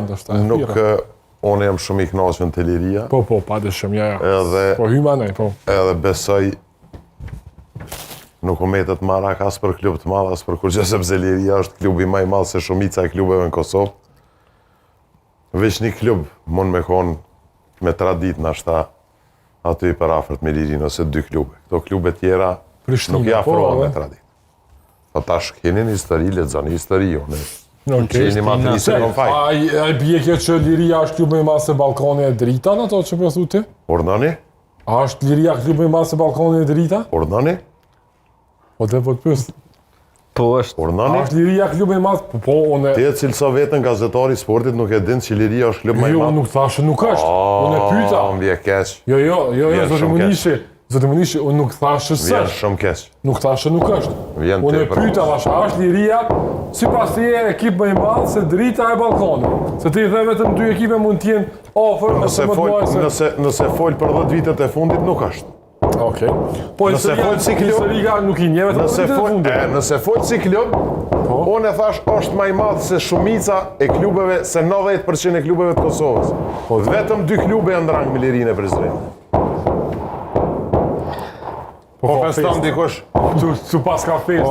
ndoshta. Nuk, unë jam shumë i kënaqur në Liria. Po, padyshim, ja. Edhe Po hyma nej, po. Edhe besoj nuk u metet marak as për klub të madh, as për kurrë, sepse Liria është klubi më i madh se shumica e klubeve në Kosovë. Veç një klub mund me konë me tradit nashta aty për afërt me Lirinë ose 2 klube. Këto klube tjera nuk i afrohen me tradit. Po tash keni një histori, lexoni histori unë. Keni matrisë në faj. A bie kjo që Liria është klub më i madh se Ballkani e Drita në ato që po thu ti? Urdhani? A është Liria klub më i madh se Ballkani e Drita? Urdhani? Po të po të pyes. Po është. A Urdhani? është Liria klub më i madh? Po unë. Ti e cilëso vetën gazetari i sportit nuk e din që Liria është klub më i Jo, madh. nuk thashë nuk është. Unë e pyeta. Më vjen keq. Jo, Vjen zoti shumë Munishi. Zoti Munishi, unë nuk thashë se Vjen është. shumë keq. Nuk thashë nuk është. Vjen Unë e tepër. pyeta tash, a është Liria sipas teje ekip më i madh se Drita e Ballkanit? Se ti i the vetëm 2 ekipe mund të jenë ofër ose më të mëdha se. Nëse fol për 10 vitet e fundit nuk është. Okej. Po Nëse fol si klub, historika nuk i njeh vetëm nëse fol si klub, unë e thash është më i madh se shumica e klubeve, se 90% e klubeve të Kosovës. Vetëm 2 klube janë në rang me Lirinë e Prizrenit. Po feston dikush. Tu pas ka festë,